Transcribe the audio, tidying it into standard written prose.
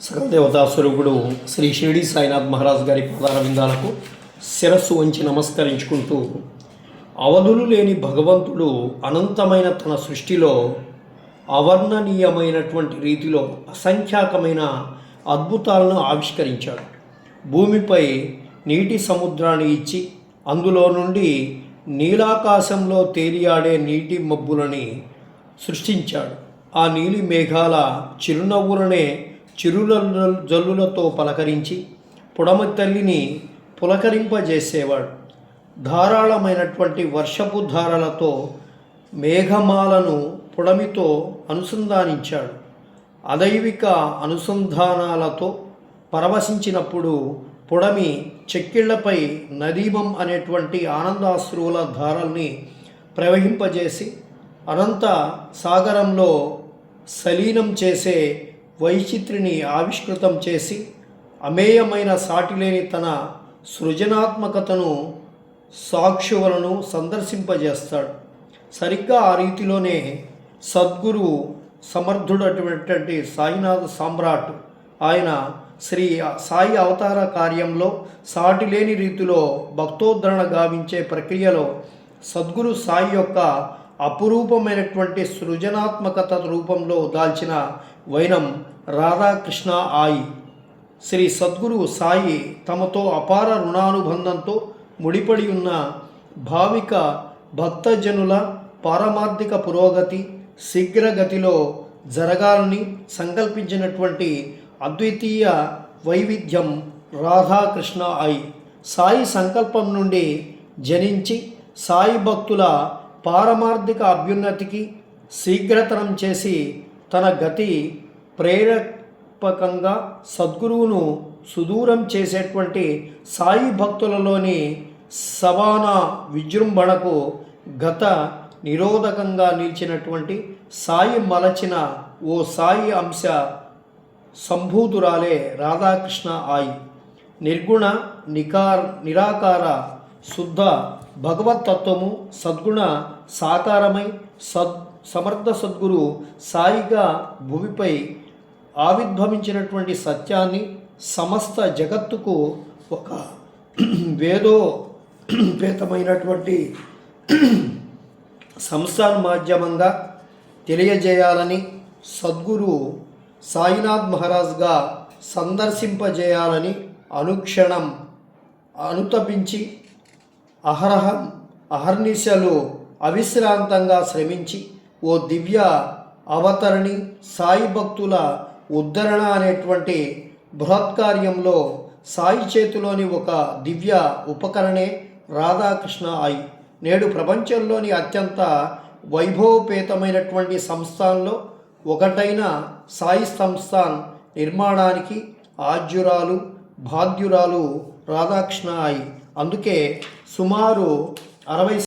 సకల దేవతా స్వరూపుడు శ్రీ షిరిడి సాయినాథ్ మహారాజ్ గారి ప్రధాన విందాలకు శిరస్సు వంచి నమస్కరించుకుంటూ, అవధులు లేని భగవంతుడు అనంతమైన తన సృష్టిలో అవర్ణనీయమైనటువంటి రీతిలో అసంఖ్యాకమైన అద్భుతాలను ఆవిష్కరించాడు. భూమిపై నీటి సముద్రాన్ని ఇచ్చి అందులో నుండి నీలాకాశంలో తేలియాడే నీటి మబ్బులని సృష్టించాడు. ఆ నీలి మేఘాల చిరునవ్వులనే జల్లులతో పలకరించి పొడమ తల్లిని పులకరింపజేసేవాడు. ధారాళమైనటువంటి వర్షపు ధారలతో మేఘమాలను పొడమితో అనుసంధానించాడు. అదైవిక అనుసంధానాలతో పరవశించినప్పుడు పొడమి చెక్కిళ్లపై నదీమం అనేటువంటి ఆనందాశ్రువుల ధారల్ని ప్రవహింపజేసి అనంత సాగరంలో సలీనం చేసే వైచిత్రిని ఆవిష్కృతం చేసి అమేయమైన సాటిలేని తన సృజనాత్మకతను సాక్షువులను సందర్శింపజేస్తాడు. సరిగ్గా ఆ రీతిలోనే సద్గురు సమర్థుడటువంటి సాయినాథ సామ్రాట్ ఆయన శ్రీ సాయి అవతార కార్యంలో సాటిలేని రీతిలో భక్తోద్ధరణ గావించే ప్రక్రియలో సద్గురు సాయి యొక్క అపురూపమైనటువంటి సృజనాత్మకత రూపంలో దాల్చిన వైనం రాధాకృష్ణ ఆయి. శ్రీ సద్గురు సాయి తమతో అపార రుణానుబంధంతో ముడిపడి ఉన్న భావిక భక్తజనుల పారమార్థిక పురోగతి శీఘ్రగతిలో జరగాలని సంకల్పించినటువంటి అద్వితీయ వైవిధ్యం రాధాకృష్ణ ఆయి. సాయి సంకల్పం నుండి జనించి సాయి భక్తుల పారమార్థిక అభ్యున్నతికి శీఘ్రతరం చేసి తన గతి ప్రేరపకంగా సద్గురువును సుదూరం చేసేటువంటి సాయి భక్తులలోని సవానా విజృంభణకు గత నిరోధకంగా నిలిచినటువంటి సాయి మలచిన ఓ సాయి అంశ సంభూతురాలే రాధాకృష్ణ ఆయి. నిర్గుణ నిరాకార శుద్ధ భగవతత్వము సద్గుణ సాకారమై సమర్థ సద్గురు సాయిగా భూమిపై ఆవిర్భవించినటువంటి సత్యాన్ని సమస్త జగత్తుకు ఒక వేదోపేతమైనటువంటి సంస్థాన్ మాధ్యమంగా తెలియజేయాలని సద్గురు సాయినాథ్ మహారాజ్గా సందర్శింపజేయాలని అనుక్షణం అనుతపించి అహర్నిశలు అవిశ్రాంతంగా శ్రమించి ఓ దివ్య అవతరణి సాయి భక్తుల ఉద్ధరణ అనేటువంటి బృహత్కార్యంలో సాయి చేతిలోని ఒక దివ్య ఉపకరణే రాధాకృష్ణ ఆయి. నేడు ప్రపంచంలోని అత్యంత వైభవపేతమైనటువంటి సంస్థాన్లో ఒకటైన సాయి సంస్థాన్ నిర్మాణానికి ఆద్యురాలు బాధ్యురాలు రాధాకృష్ణ ఆయి. అందుకే సుమారు 60